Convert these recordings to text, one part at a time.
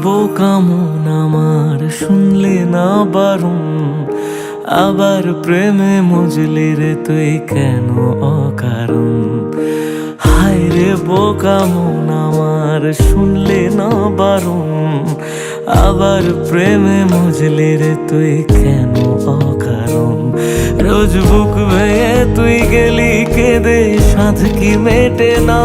বোকা মন আমার শুনলে না বারণ, আবার প্রেমে মজলি রে তুই কেন অকারণ। হায় রে বোকা মন আমার শুনলে না বারণ, আবার প্রেমে মজলি রে তুই কেন অকারণ। রোজ বুক ভেঙে তুই গেলি কেঁদে, সাধ কি মেটে না,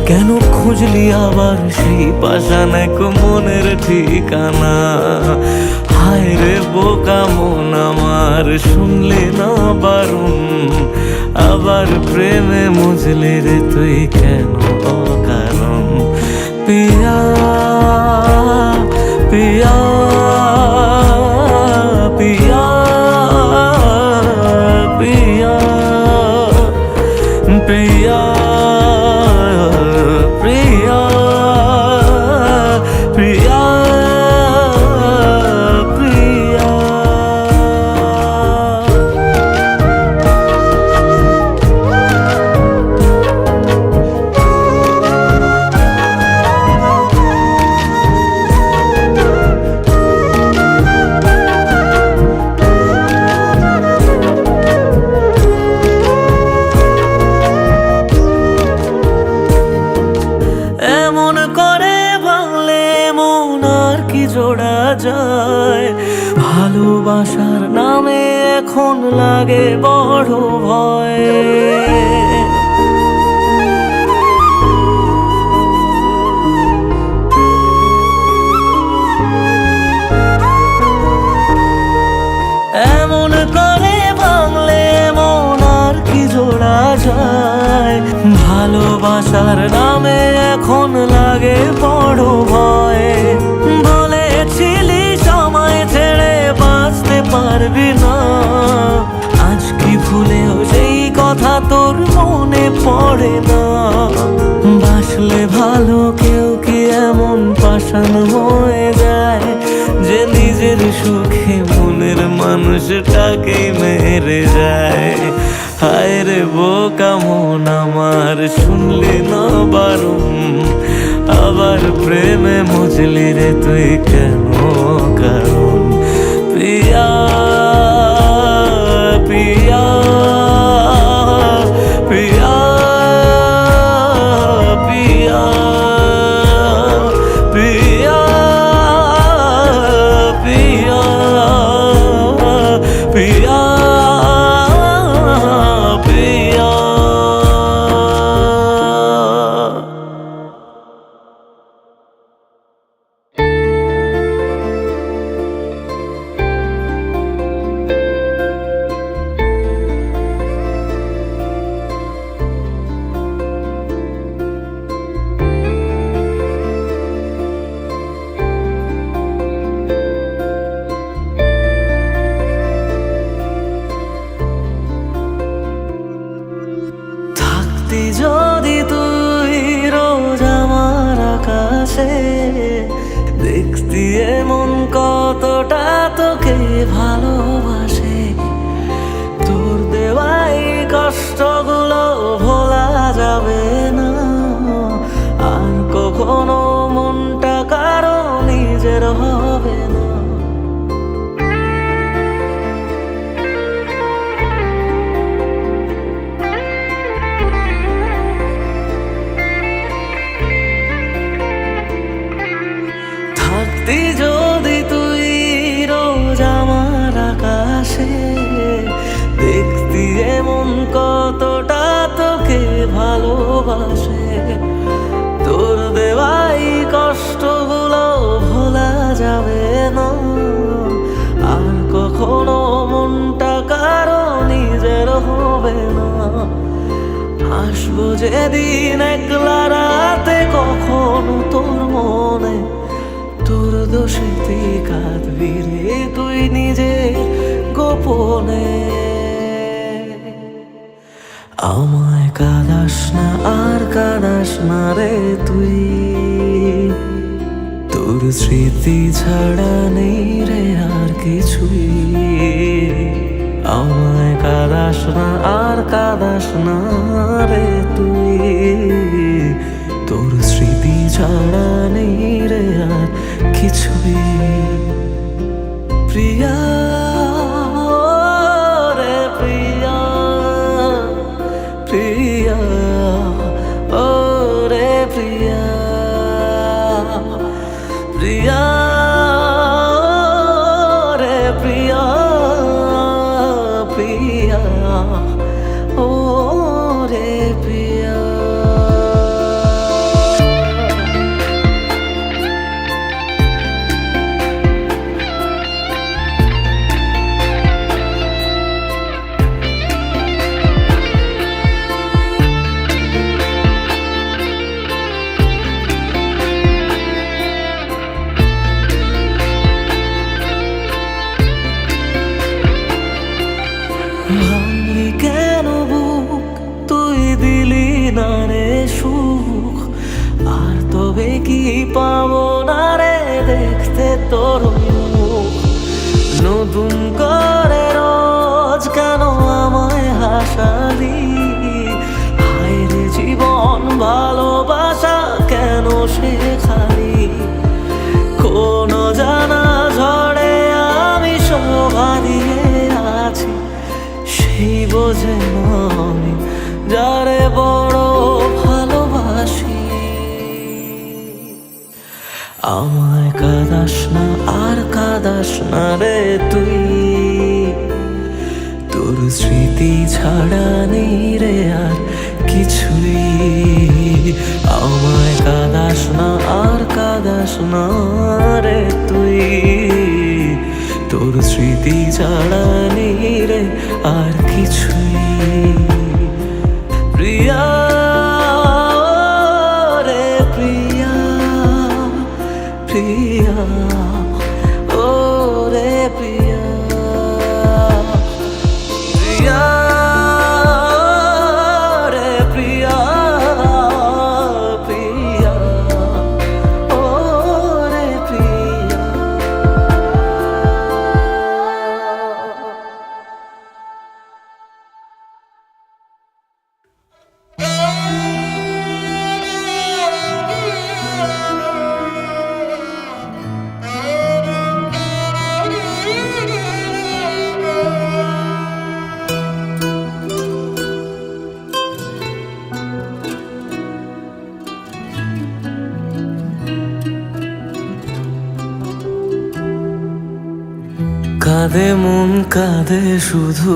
কেন খুঁজলি আবার সেই পাষাণ এক মনের ঠিকানা। হায় রে বোকা মন আমার শুনলে না বারণ, আবার প্রেমে মজলি রে তুই কেন অকারণ। পিয়া পিয়া পিয়া পিয়া পিয়া প্রিয়া প্রিয়া প্রিয়া। এমন করে ভাঙলে মন আর কি জোড়া যায়, ভালোবাসার নামে এখন লাগে বড় ভয়। এমন করে ভাঙলে মন আর কি জোড়া যায়, ভালোবাসার নামে এখন লাগে বড় ভয়। বলেছিলি সময় ছেড়ে বাঁচতে পারবি না, আজ কি ভুলেও সেই কথা তোর মনে পড়ে না। বাসলে ভালো কেউ কি এমন পাষাণ হয়ে যায়, যে নিজের সুখে মনের মানুষটাকেই মেরে যায়। হায় রে বোকা মন আমার শুনলি না বারণ, আবার প্রেমে মজলি রে তুই কেন কারণ। পিয়া পিয়া পিয়া পিয়া পিয়া পিয়া পিয়া পিয়া। থাকতি যদি তুই রোজ আমার আকাশে, দেখতি এমন কতটা তোকে ভালোবাসে। তোর দেওয়াই কষ্টগুলো ভোলা যাবে না, আর কখনো মনটা কারো নিজের হবে না। থাকতি যদি তুই রোজ আমার আকাশে, দেখতি এমন কতটা তোকে ভালোবাসে। তোর দেওয়াই কষ্টগুলো ভোলা যাবে না, আর কখনো মনটা কারো নিজের হবে না। আসবো যেদিন একলা রাতে কখনো তোর মনে, তোর দোষেতে কাঁদবি রে তুই নিজের গোপনে। আমায় কাঁদাস না আর কাঁদাস না রে তুই, তোর স্মৃতি ছাড়া নেই রে আর কিছুই। আমায় কাঁদাস না আর কাঁদাস না রে তুই, তোর স্মৃতি ছাড়া নেই রে আর প্রিয়া প্রিয়া রে প্রিয়া প্রিয়া ও রে প্রিয়া। ভাঙলি কেন বুক তুই দিলি না রে সুখ, আর তবে কি পাবো না রে দেখতে তোর মুখ। নতুন করে রোজ কেন আমায় হাসালি, হায় রে জীবন ভালোবাসা কেন শেখালি। কোন জানা ঝড়ে আমি শোভা দিয়ে আছি, সেই বোঝে আমি যারে বড় ভালোবাসি। আমায় কাঁদাস না আর কাঁদাস না রে তুই, তোর স্মৃতি ছাড়া নেই রে আর কিছুই। আমায় কাঁদাস না আর কাঁদাস না রে তুই, তোর স্মৃতি ছাড়া নেই রে আর কিছুই। প্রিয়া রে প্রিয়া প্রিয়া ও রে প্রিয়া প্রিয়া রে প্রিয়া প্রিয়া ও রে প্রিয়া। কাঁদে মন কাঁদে শুধু,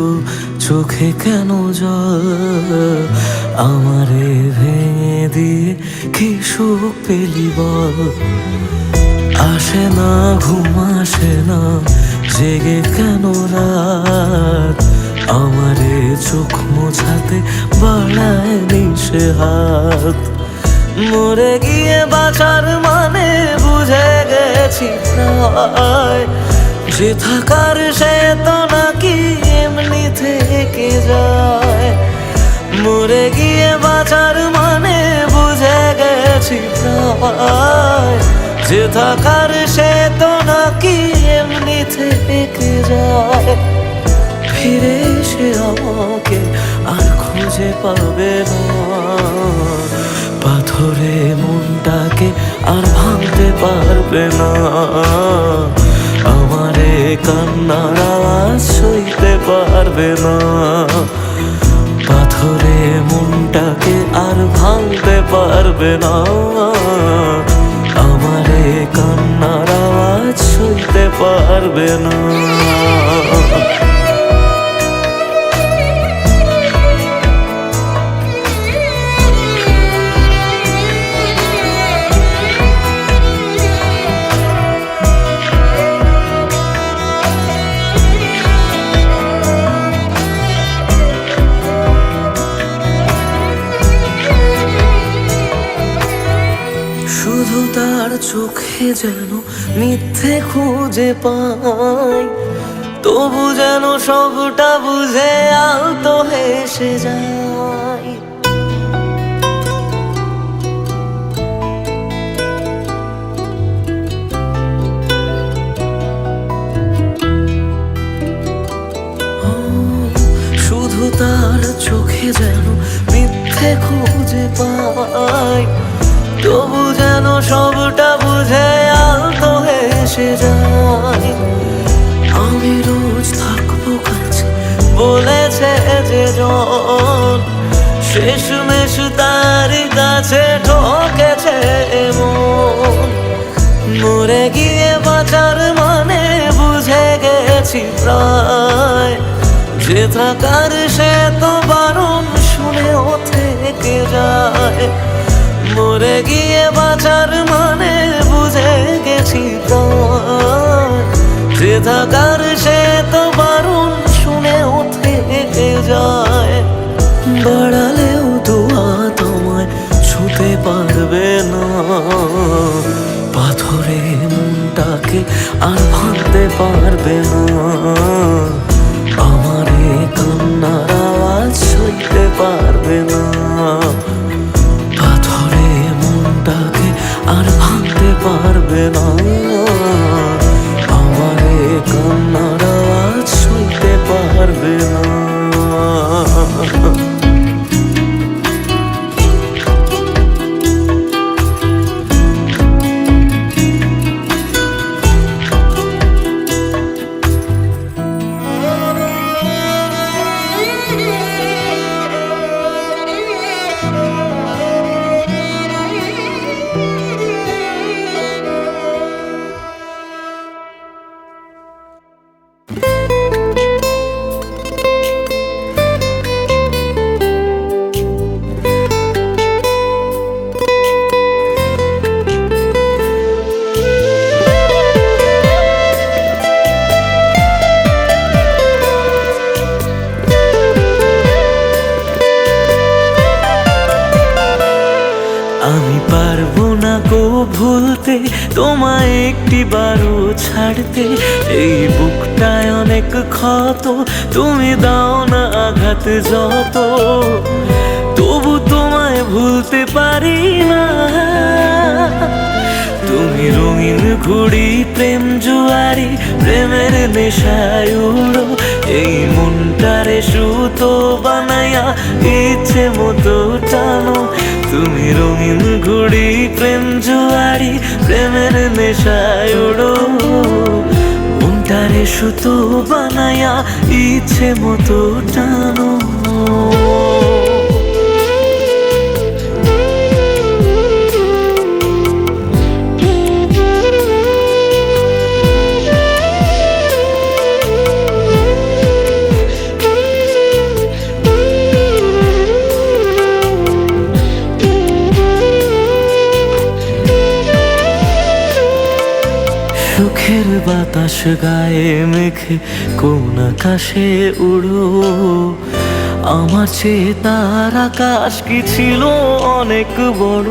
চোখে কেন জল, আমারে ভেঙে দিয়ে কি সুখ পেলি বল। আসে না ঘুম আসে না জেগে কেন রাত, আমারে চোখ মোছাতে বাড়ায় নিশে হাত। মরে গিয়ে বাঁচার মানে বুঝে গেছি প্রায়, যে থাকার সে তো নাকি এমনি থেকে যায়। মরে গিয়ে বাঁচার মানে বুঝে গেছি প্রায়, যে থাকার সে তো নাকি এমনি থেকে যায়। ফিরে এসে আমাকে আর খুঁজে পাবে না, পাথরে মনটাকে আর ভাঙতে পারবে না। আমারে কান্নার আওয়াজ সইতে পারবে না, পাথরে মনটাকে আর ভাঙতে পারবে না। আমারে কান্নার আওয়াজ সইতে পারবে না। শুধু তার চোখে যেন মিথ্যে খুঁজে পাই, তবু যেন সবটা বুঝে আলতো হেসে যায়। শুধু তার চোখে যেন মিথ্যে খুঁজে পাই, তবু যেন সবটা বুঝে আলতো হেসে যায়। আমি রোজ থাকবো কাছে বলেছে যে জন, শেষমেশ তার কাছে ঠকেছে মন। মরে গিয়ে বাঁচার মানে বুঝে গেছি প্রায়, যে থাকার সে তো বারণ শুনেও থেকে যায়। মরে গিয়ে বাঁচার মানে বুঝে গেছি প্রায়, যে থাকার সে তো বারণ শুনেও থেকে যায়। বাড়ালেও দোয়া তোমায় ছুতে পারবে না, পাথরে মনটাকে আর ভাঙতে পারবে না। আমার এ কান্নার আওয়াজ সইতে পারবে না, পাথরে মনটাকে আর ভাঙতে পারবে না। আমার এ কান্নার আওয়াজ সইতে পারবে না। আমি পারবো না গো ভুলতে তোমায় একটিবারও ছাড়তে। এই বুকটায় অনেক ক্ষত, তুমি দাও না আঘাত যত, তবু তোমায় ভুলতে পারি না। তুমি রঙিন ঘুড়ি প্রেম জুয়ারি, প্রেমের নেশায় উড়ো এই মনটারে সুতো বানায়া ইচ্ছে মতো টানো। তুমি রঙিন ঘুড়ি প্রেম জুয়ারি, প্রেমের নেশায় উড়ো মনটারে সুতো বানায়া ইচ্ছে মতো টানো। সুখের বাতাস গায়ে মেখে কোন আকাশে উড়ো, আমার চেয়ে তার আকাশ কি ছিল অনেক বড়।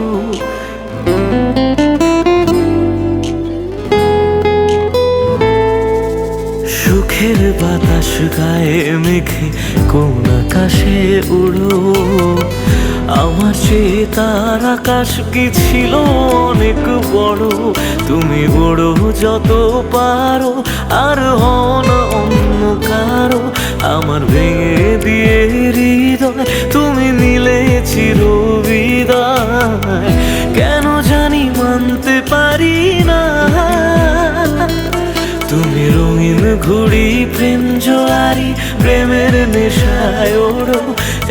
সুখের বাতাস গায়ে মেখে কোন আকাশে উড়ো, আমার চেয়ে তার আকাশ কি ছিল অনেক বড়। তুমি বড় যত পারো আর হও না অন্য কারো, আমার ভেঙে দিয়ে হৃদয় তুমি নিলে চিরবিদায়। কেন জানি মানতে পারি না, তুমি রঙিন ঘুড়ি প্রেম জোয়ারি, প্রেমের নেশায় ওড়ো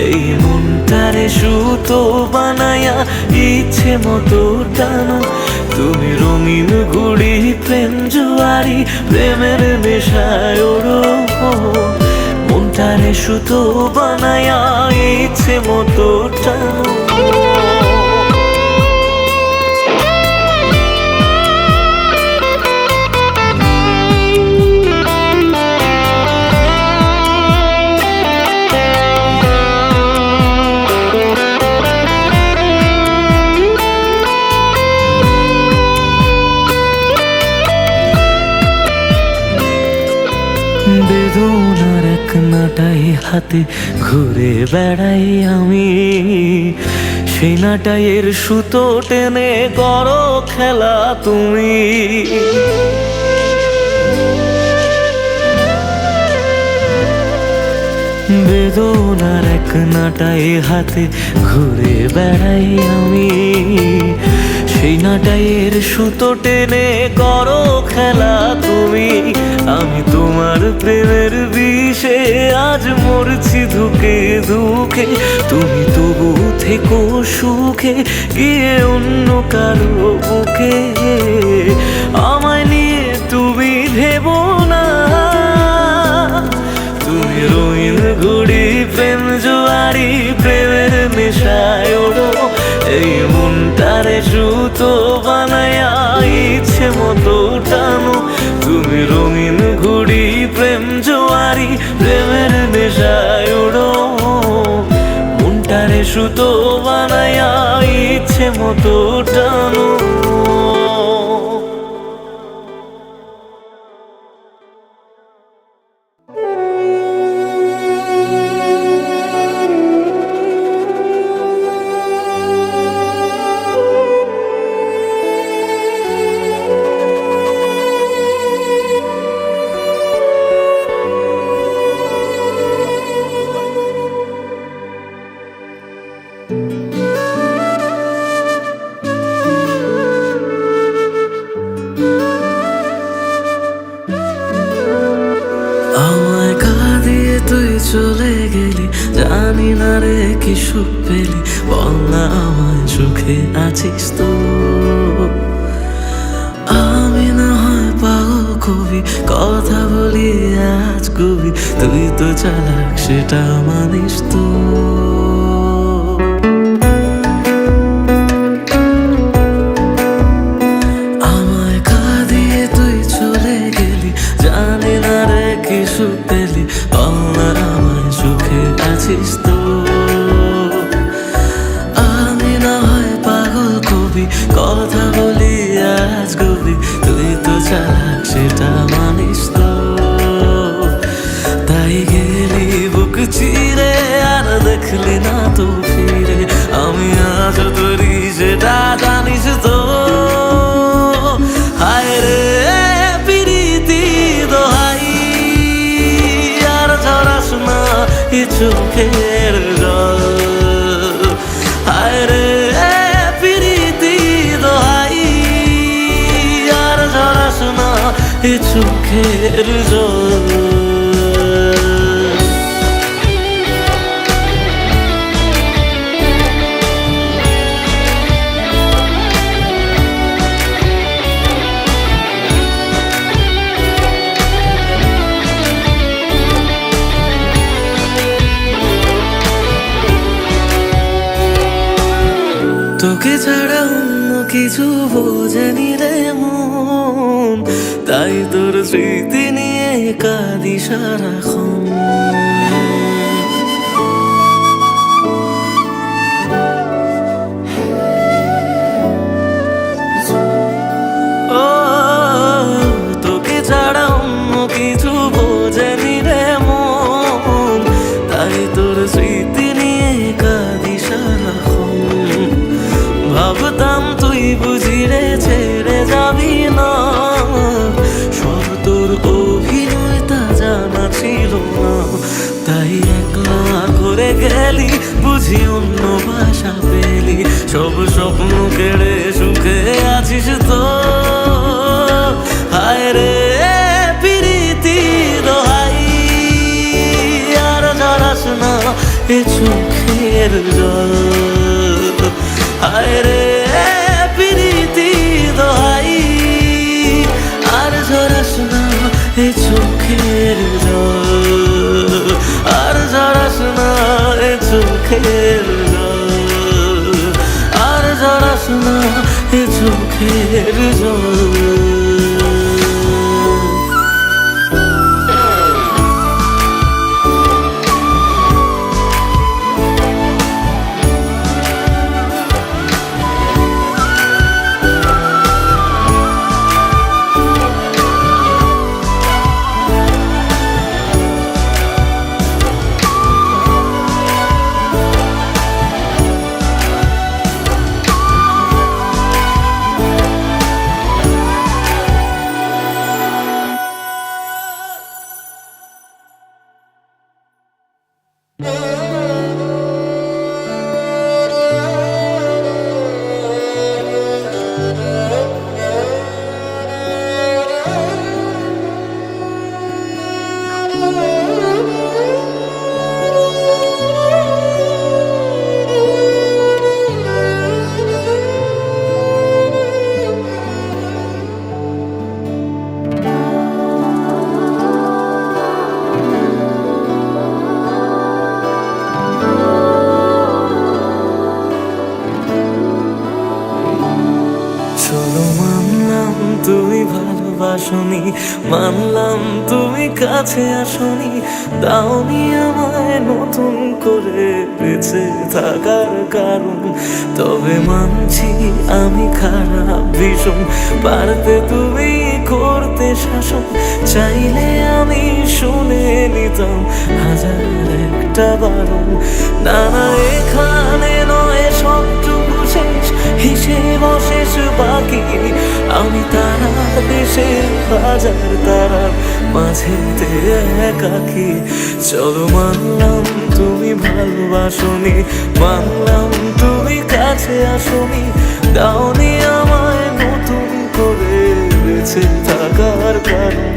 এই মনটারে সুতো বানায়া ইচ্ছে মতো টানো। তুমি রঙিন ঘুড়ি প্রেম জোয়ারি, প্রেমের নেশায় ওড়ো মনটারে সুতো বানায়া ইচ্ছে মতো টানো। বেদনার এক নাটাই হাতে ঘুরে বেড়াই আমি, সেই নাটাইয়ের সুতো টেনে করো খেলা তুমি। বেদনার এক নাটাই হাতে ঘুরে বেড়াই আমি, সেই নাটাইয়ের সুতো টেনে করো খেলা তুমি, আমি তোমার প্রেমের বিষে আজ মরছি ধুকে ধুকে। তুমি তবু থেকো সুখে গিয়ে অন্য কারো বুকে, আমায় নিয়ে তুমি ভেবো না। তুমি রঙিন ঘুড়ি প্রেম জোয়ারি প্রেমের নেশায় ওড়ো, এই মনটারে সুতো বানায়া ইচ্ছে মতো টানো। তুমি রঙিন ঘুড়ি প্রেম জোয়ারি প্রেমের নেশায় ওড়ো, মনটারে সুতো বানায়া ইচ্ছে মতো টানো। আমায় কাঁদিয়ে তুই চলে গেলি, জানি না রে কি সুখ পেলি, বল না আমায় সুখে আছিস তো। আমি না হয় পাগল কবি, কথা বলি আজ কবি, তুই তো চালাক সেটা মানিস তো। আমায় কাঁদিয়ে তুই চলে গেলি, জানি না রে কি সুখ পেলি, বল না আমায় সুখে আছিস তো। আমি না হয় পাগল কবি, কথা বলি আজ কবি, তুই তো চালাক সেটা মানিস তো। তাই গেলি বুক চিরে আর দেখলি না তো ফিরে, আমি আজ তোরি সেটা জানিস তো। হায় রে প্রীতি দোহাই, আর ঝরাস না এ চোখের জল। হায় রে প্রীতি দোহাই, আর ঝরাস না এ চোখের জল। তোকে ছাড়া অন্য কিছু বোঝেনি রে মন, তাই তোর স্মৃতি নিয়ে কাঁদি সারাক্ষণ। ও তোকে ছাড়া অন্য কিছু বোঝেনি রে মন, তাই তোর স্মৃতি নিয়ে কাঁদি সারাক্ষণ। ভাবতাম তুই বুঝি রে ছেড়ে যাবি না, সব তোর অভিনয় তা জানা ছিল না। তাই একলা করে গেলি বুঝি অন্য ভাষা পেলি, সব স্বপ্ন কেড়ে সুখে আছিস তো। হায় রে প্রীতি দোহাই, আর ঝরাস না এ চোখের জল। হায় রে প্রীতি দোহাই, আর ঝরাস না এ চোখের জল। আর ঝরাস না এ চোখের জল, আর ঝরাস না এ চোখের জল। ভালোবাসনি, মানলাম তুমি কাছে আসনি, দাওনি আমায় নতুন করে বেঁচে থাকার কারণ। তবে মানছি আমি খারাপ ভীষণ, পারতে তুমি করতে শাসন, চাইলে আমি শুনে নিতাম হাজার একটা বারণ। না না এখানে নয় সবটুকু শেষ, হিসেব অশেষ বাকি, আমি তারা দেশে হাজার তারার মাঝেতে একাকি। চলো মানলাম তুমি ভালোবাসনি, মানলাম তুমি কাছে আসনি, দাওনি আমায় নতুন করে বেঁচে থাকার কারণ।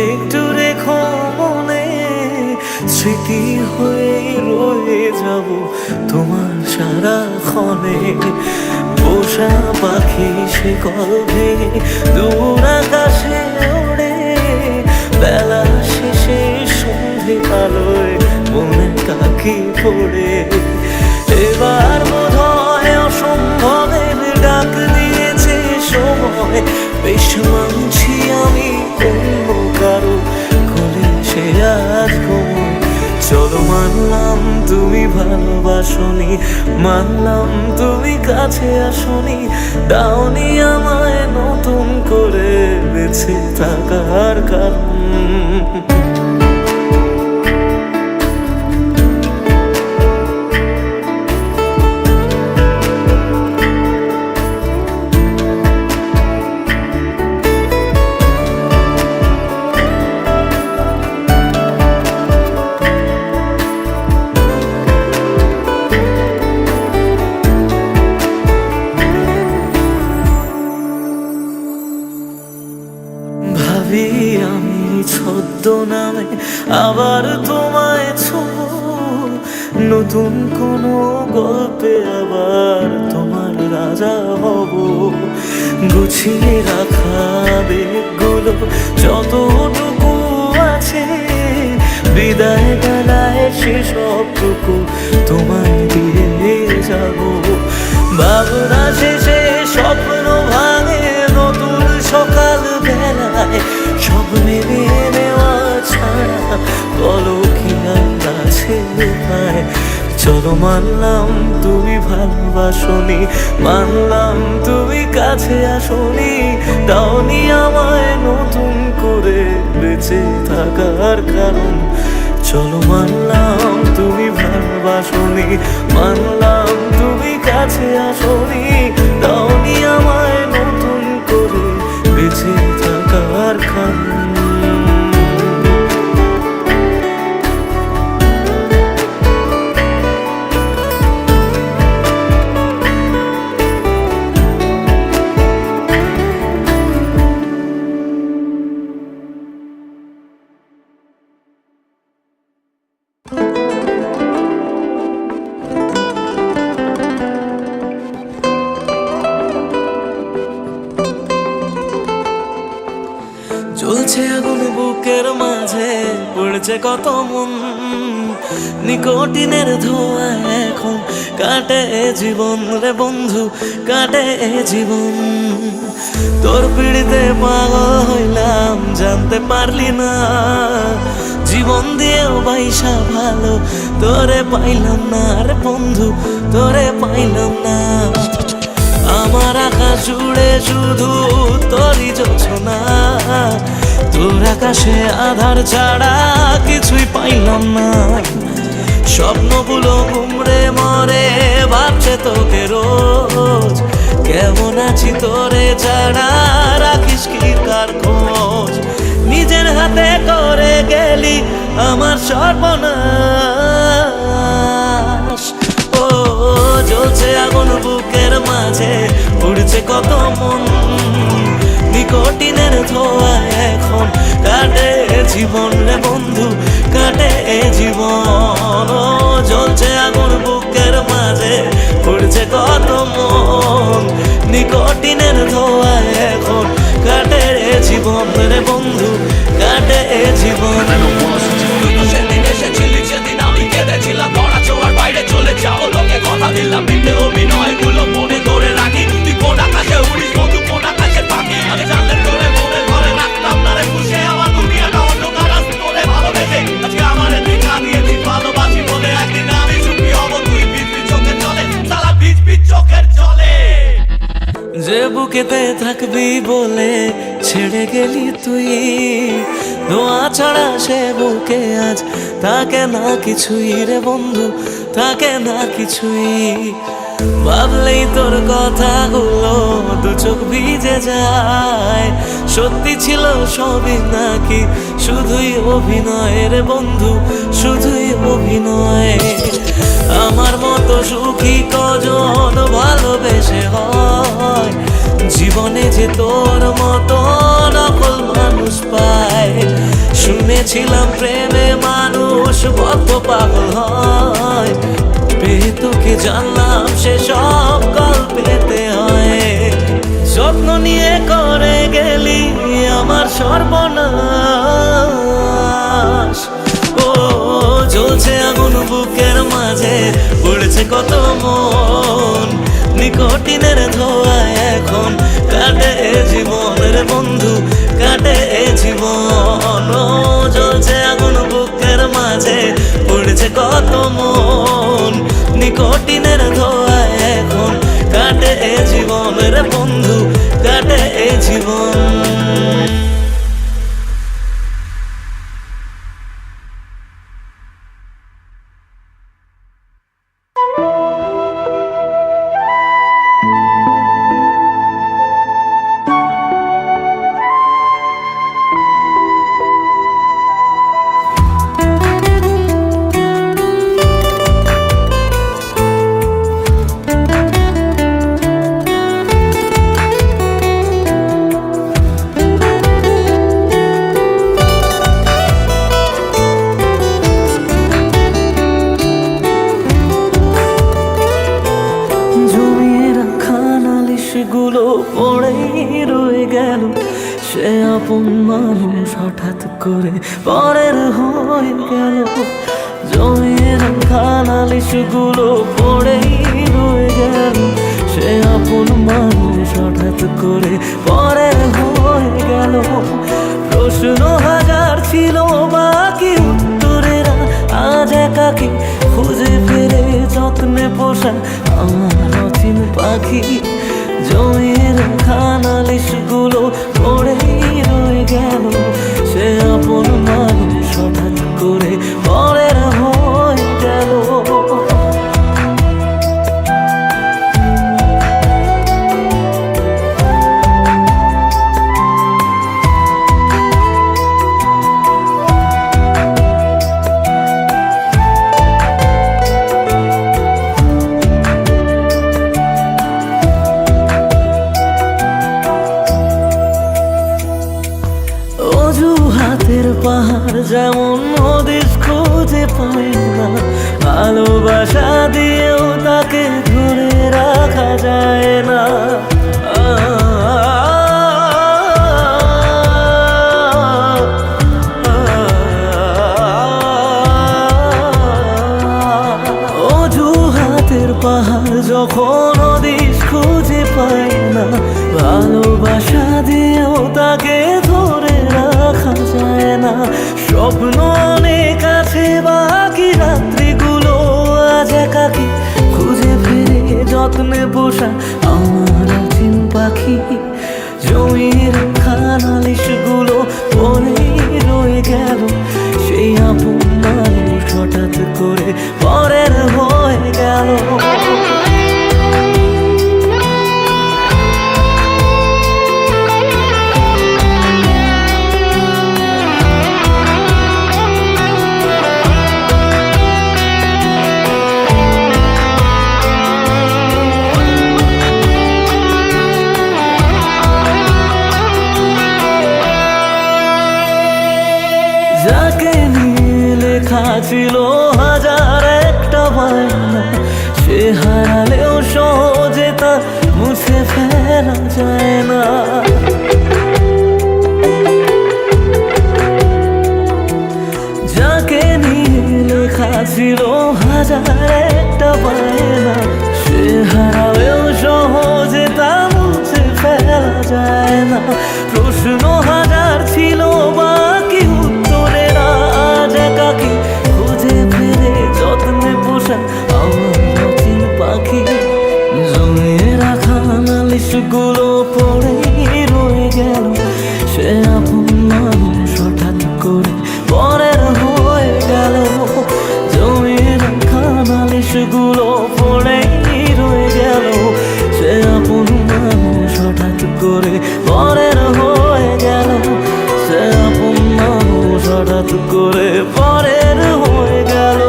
একটু রেখো মনে, স্মৃতি হয়ে রয়ে যাব তোমার সারাক্ষণে। পোষা পাখি সে কল ভেঙে দূর আকাশে ওড়ে, বেলা শেষে সন্ধে আলোয় মনে কাকি পড়ে। এবার বোধহয় অসম্ভবের ডাক দিয়েছে সময়, বেশ মানছি আমি অন্য কারো কোলে সে আজ ঘুমোয়। চলো মানলাম তুমি ভালোবাসনি, মানলাম তুমি কাছে আসনি, দাওনি আমায় নতুন করে বেঁচে থাকার কারণ। ভাবি আমি ছদ্মনামে আবার তোমায় ছোঁব, নতুন কোনো গল্পে আবার তোমার রাজা হব। গুছিয়ে রাখা বেগগুলো যতটুকু আছে, বিদায় বেলায় সেসবটুকু তোমায় দিয়ে যাব। ভাবনা শেষে স্বপ্ন ভাঙে নতুন সকাল বেলায়, সব মেনে নেওয়া ছাড়া বলো কি আছে উপায়। চলো মানলাম তুমি ভালোবাসনি, মানলাম তুমি কাছে আসনি, দাওনি আমায় নতুন করে বেঁচে থাকার কারণ। চলো মানলাম তুমি ভালোবাসনি, মানলাম তুমি কাছে আসনি, দাওনি আমায় নতুন করে বেঁচে থাকার কারণ। জ্বলছে আগুন বুকের মাঝে, পড়ছে কত মন, নিকোটিনের ধোঁয়া এখন কাটে জীবন রে বন্ধু, কাটে জীবন। তোর পিড়িতে পাগল হইলাম জানতে পারলি না, জীবন দিয়েও বাইসা ভালো তোরে পাইলাম না রে বন্ধু, তোরে পাইলাম না। আমার আকাশ জুড়ে শুধু তোরই যোছনা, তোর আকাশে আধার ছাড়া কিছুই পাইলাম না। স্বপ্নগুলো ঘুমড়ে মরে ভাবছে তোকে রোজ। কেমন আছি তোরে ছাড়া রাখিস কি কার খোঁজ? নিজের হাতে করে গেলি আমার সর্বনাশ। ও জ্বলছে আগুন বুকের মাঝে, উড়ছে কত মন, নিকোটিনের ধোঁয়া এখন কাটে জীবন রে বন্ধু, কাটে জীবন। ও জ্বলছে আগুন বুকের মাঝে, উড়ছে কত মন, নিকোটিনের ধোঁয়া এখন কাটে জীবন রে বন্ধু, কাটে জীবন। সেদিন এসেছিলি, সেদিন আমি কেঁদেছিলাম, ধরা ছোঁয়ার বাইরে চলে যাও লোকে কথা দিলাম, মিথ্যে অভিনয়গুলো মনে ধরে রাখি। তুই কোন আকাশে উড়িস বন্ধু, কোন আকাশে পাখি, আমি জানলে তোরে মনে ধরে রাখতাম না রে খুশি। আমার দুনিয়াটা অন্ধকার আজ তোরে ভালোবেসে, আজকে আমার দেখা দিয়েছিস ভালোবাসি বলে। একদিন আমি সুখী হব, তুই ভিজবি চোখের জলে, সারা ভিজবি চোখের জলে। যে বুকেতে থাকবি বলে ছেড়ে গেলি তুই, ধোঁয়া ছাড়া সে বুকে আজ থাকে না কিছুই রে বন্ধু, থাকে না কিছুই। ভাবলেই তোর কথাগুলো দু চোখ ভিজে যায়, সত্যি ছিল সবই নাকি শুধুই অভিনয় রে বন্ধু, শুধুই অভিনয়। আমার মতো সুখী কজন ভালোবেসে হয়, জীবনে যে তোর মতো নকল মানুষ পায়। শুনেছিলাম প্রেমে মানুষ বদ্ধ পাগল হয়, পেয়ে তোকে জানলাম সে সব গল্পেতে হয়। যত্ন নিয়ে করে গেলি আমার সর্বনাশ। ও জ্বলছে আগুন বুকের মাঝে, উড়ছে কত মন, নিকোটিনের ধোঁয়া এখন কাটে জীবন রে বন্ধু, কাটে জীবন। ও জ্বলছে আগুন বুকের মাঝে, উড়ছে কত মন, নিকোটিনের ধোঁয়া এখন কাটে জীবন রে বন্ধু, কাটে জীবন। গুলো পড়েই রয়ে গেল, সে আপন মানুষ হঠাৎ করে পরের হয়ে গেল। জমিয়ে রাখা নালিশগুলো পড়েই রয়ে গেল, সে আপন মানুষ হঠাৎ করে পরের হয়ে গেল। প্রশ্ন হাজার ছিল বাকি উত্তরেরা আজ একাকি খুঁজে ফেরে যত্নে পোষা আমার অচিন পাখি। জমিয়ে রাখা নালিশগুলো পড়েই রয়ে গেল, সে আপন মানুষ হঠাৎ করে পরের হয়ে গেল। অজুহাতের পাহাড় যেমন নদীর খুঁজে পায় না, ভালোবাসা দিয়েও তাকে ধরে রাখা যায় না। অজুহাতের পাহাড় যখন নদীর খুঁজে পায় না, ভালোবাসা দিয়েও তাকে ধরে রাখা যায় না। স্বপ্ন অনেক আছে বাকি, রাত্রিগুলো আজ একাকি খুঁজে ফিরে যত্নে পোষা আমার অচিন পাখি। জমিয়ে রাখা নালিশগুলো পড়েই রয়ে গেল, সেই আপন মানুষ হঠাৎ করে যাকে নিয়ে লেখা ছিল হাজার একটা বায়না, সে হারালেও সহজে তা মুছে ফেলা যায় না। যাকে নিয়ে লেখা ছিল হাজার একটা বায়না, সে হারালেও সহজে তা মুছে ফেলা যায় না। প্রশ্ন হাজার ছিল বাকি উত্তরের আজ একাকি খুঁজে ফিরে যত্নে পোষা আমার অচিন পাখি। জমিয়ে রাখা নালিশগুলো পড়েই রয়ে গেল, সে আপন মানুষ হঠাৎ করে পরের হয়ে গেল। জমিয়ে রাখা নালিশগুলো পড়েই রয়ে গেল, সে আপন মানুষ হঠাৎ করে পরের হয়ে গেল। সে আপন মানুষ হঠাৎ করে পরের হয়ে গেল।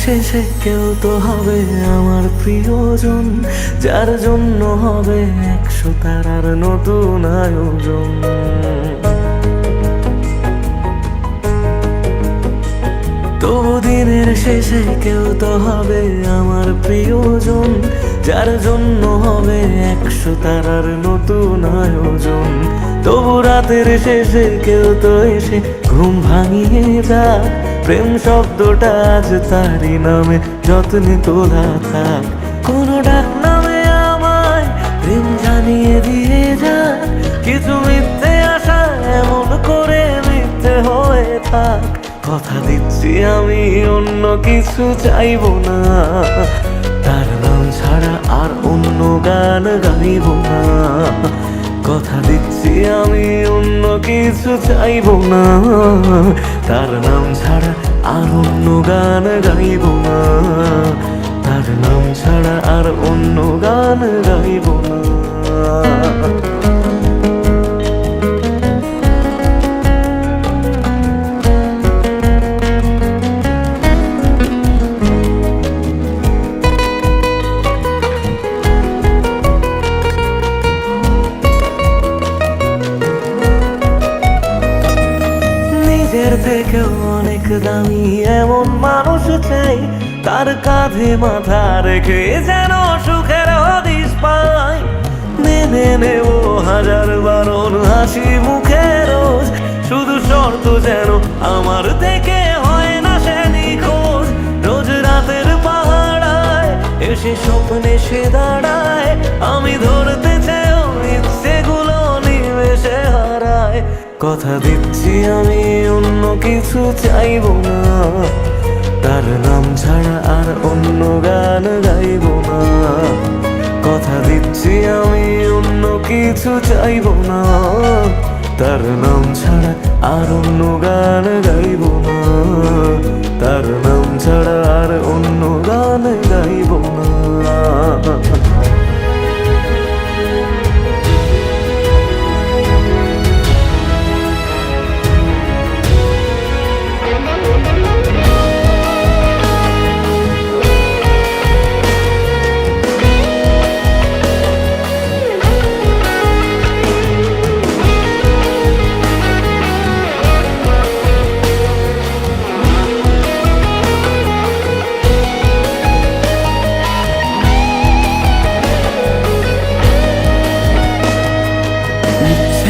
শেষে কেউ তো হবে আমার প্রিয়জন, যার জন্য হবে 100 তারার নতুন আয়োজন। তবু দিনের শেষে কেউ তো হবে আমার প্রিয়জন, যার জন্য হবে 100 তারার নতুন আয়োজন। তবু রাতের শেষে কেউ তো এসে ঘুম ভাঙিয়ে যাক, প্রেম শব্দটা আজ তারই নামে যত্নে তোলা থাক। কোনো ডাক নামে আমায় প্রেম জানিয়ে দিয়ে যাক, কিছু মিথ্যে আশা এমন করে মিথ্যে হয়ে থাক। কথা দিচ্ছি আমি অন্য কিছু চাইবো না, তার নাম ছাড়া আর অন্য গান গাইব না। কথা দিচ্ছি আমি অন্য কিছু চাইবো না, তার নাম ছাড়া আর অন্য গান গাইব না। তার নাম ছাড়া আর অন্য গান গাইব না। নিজের থেকেও অনেক দামি এমন মানুষ চাই, তার কাঁধে মাথা রেখে যেন সুখের হদিশ পাই। মেনে নেব হাজার বারণ হাসি মুখে রোজ, শুধু শর্ত যেন আমার থেকে হয় না সে নিখোঁজ। রোজ রাতের পাহাড়ায় এসে স্বপ্নে সে দাঁড়ায়, আমি ধরতে চেয়েও ইচ্ছেগুলো নিমেষে হারায়। কথা দিচ্ছি আমি অন্য কিছু চাইবো না, তার নাম ছাড়া আর অন্য গান গাইব না। কথা দিচ্ছি আমি অন্য কিছু চাইবো না, তার নাম ছাড়া আর অন্য গান গাইব না। তার নাম ছাড়া আর অন্য গান গাইব না।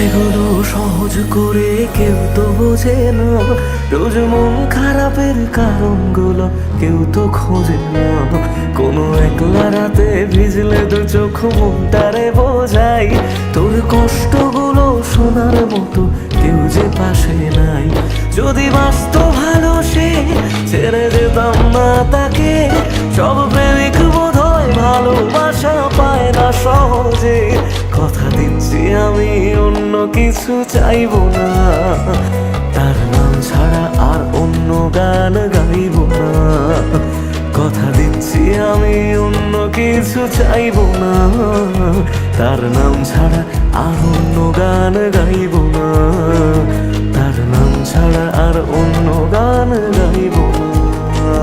এগুলো সহজ করে কেউ তো বোঝে না, রোজ মন খারাপের কারণগুলো কেউ তো খোঁজে না। কোনো একলা রাতে ভিজলে দু চোখ মনটারে বোঝাই, তোর কষ্টগুলো শোনার মতো কেউ যে পাশে নাই। যদি বাঁচত ভালো সে ছেড়ে যেতাম না তাকে, সব প্রেমিক বোধ হয় ভালোবাসা পায় না সহজে, কথা দিচ্ছি আমি অন্য কিছু চাইবো না, তার নাম ছাড়া আর অন্য গান গাইবো না। কথা দিচ্ছি আমি অন্য কিছু চাইবো না, তার নাম ছাড়া আর অন্য গান গাইবো না, তার নাম ছাড়া আর অন্য গান গাইবো না।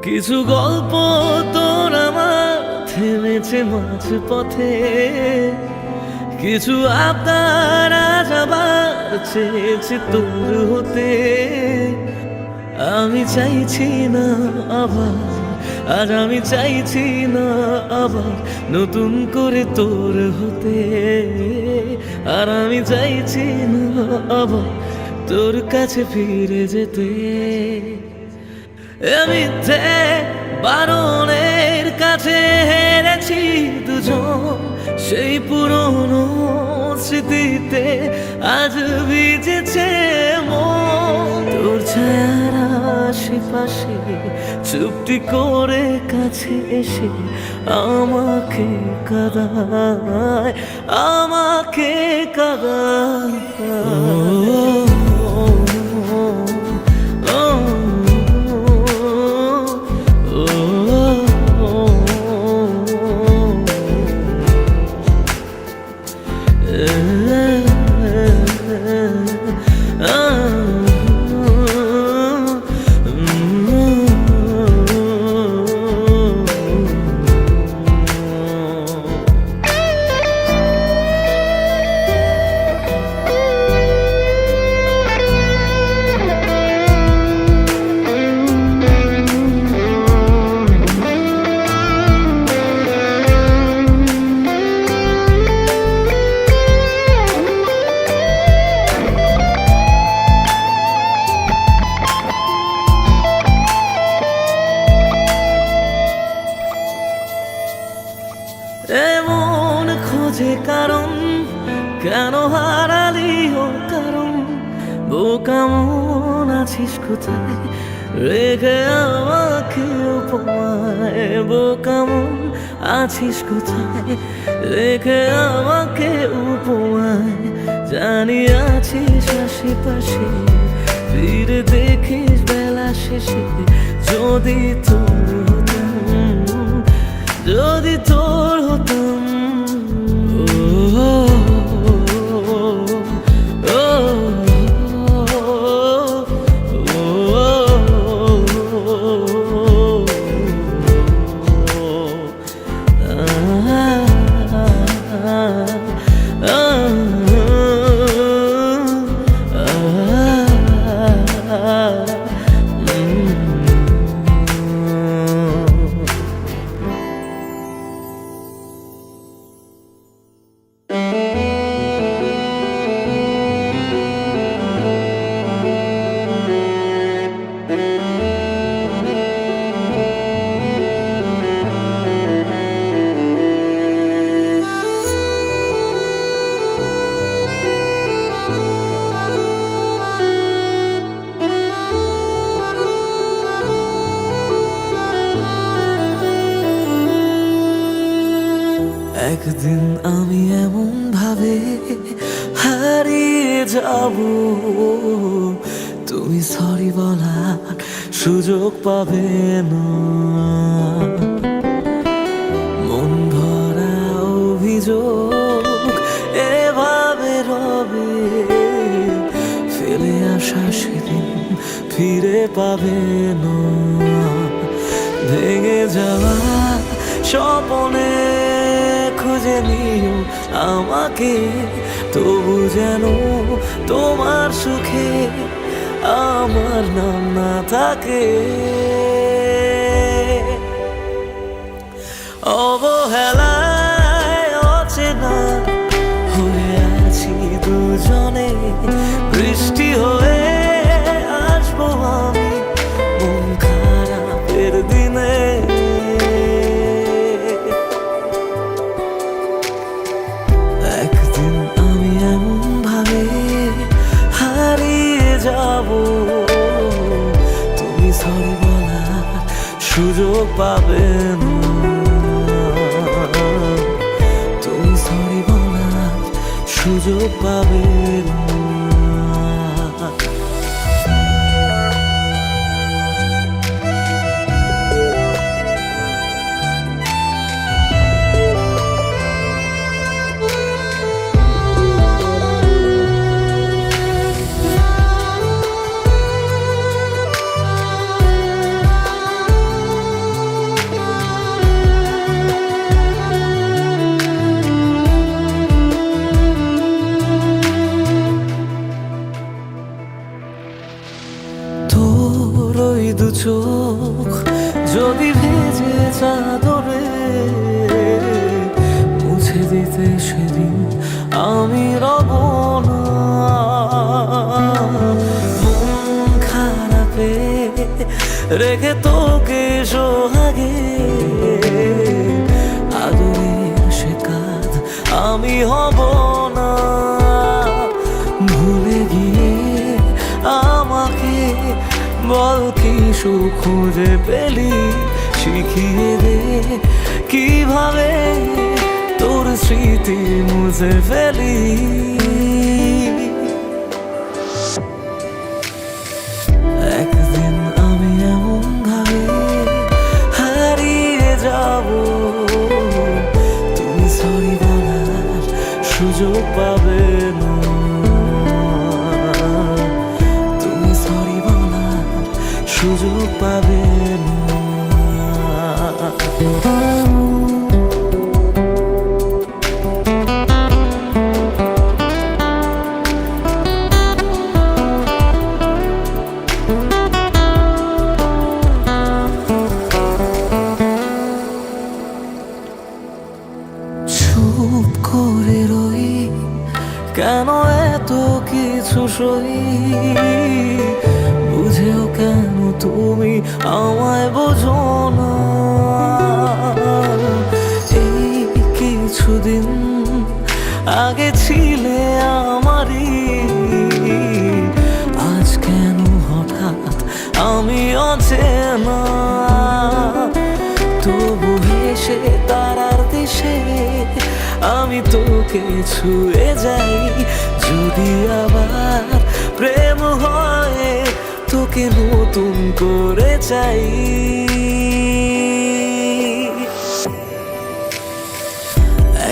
কিছু গল্প তোর আমার থেমেছে মাঝ পথে, কিছু আবদার আজ আবার চেয়েছে তোর হতে। আমি চাইছি না আবার, আজ আমি চাইছি না আবার নতুন করে তোর হতে, আর আমি চাইছি না আবার তোর কাছে ফিরে যেতে। মিথ্যে বারণের কাছে হেরেছি দুজন, সেই পুরনো স্মৃতিতে আজ ভিজেছে মন। তোর ছায়ার আশেপাশে চুপটি করে কাছে এসে আমাকে কাঁদায়, আমাকে কাঁদায়। এমন খোঁজে কারণ, কেন হারালি ও কারণ, বোকা মন আছিস কোথায় রেখে আমাকে উপমায়। বোকা মন আছিস কোথায় রেখে আমাকে উপমায়। জানি আছিস আশেপাশে, ফিরে দেখিস বেলা শেষে। যদি তোর হতাম, যদি তোর হতাম। একদিন আমি এমন ভাবে হারিয়ে যাব, তুমি সরি বলার সুযোগ পাবে না। মন ভরা অভিযোগ এভাবে রবে, ফেলে আসা সেদিন ফিরে পাবে না। ভেঙে যাওয়া স্বপনে খুঁজে নিও আমাকে, তবু যেন তোমার সুখে আমার নাম না থাকে। না, তুমি সরি বলার সুযোগ পাবে না। তোর ওই দু চোখ যদি ভেজে চাদরে মুছে দিতে সেদিন আমি রব না। মন খারাপে রেখে তোকে সোহাগে আদরের সে কাঁধ আমি হব না। ভুলে গিয়ে আমাকে বল কি সুখ খুঁজে পেলি, শিখিয়ে দে কিভাবে তোর স্মৃতি মুছে ফেলি। একদিন আমি এমন ভাবে হারিয়ে যাব, তুমি সরি বলার সুযোগ পাবে না, তুমি সরি বলার সুযোগ পাবে না। চুপ করে রই কেন এত কিছু সই, বুঝেও কেন তুমি আমায় বোঝো না। এই কিছুদিন আগে ছিলে আমারই, আজ কেন হঠাৎ আমি অচেনা। তবু হেসে তারার দেশে আমি তোকে ছুঁয়ে যাই, যদি আবার প্রেম হয় তোকে নতুন করে চাই।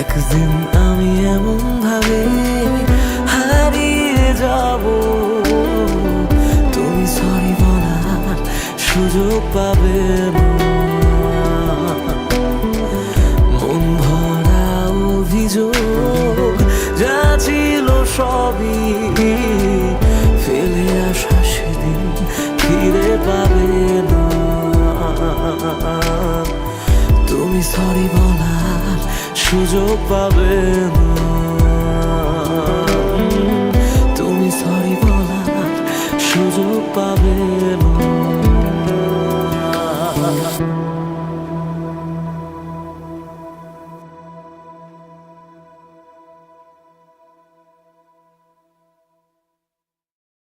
একদিন আমি এমন ভাবে হারিয়ে যাব, তুমি সরি বলার সুযোগ পাবে না। মন ভরা অভিযোগ যা ছিল সবই ফেলে আসা সেদিন ফিরে পাবে না। তুমি সরি বলার সুযোগ পাবে না।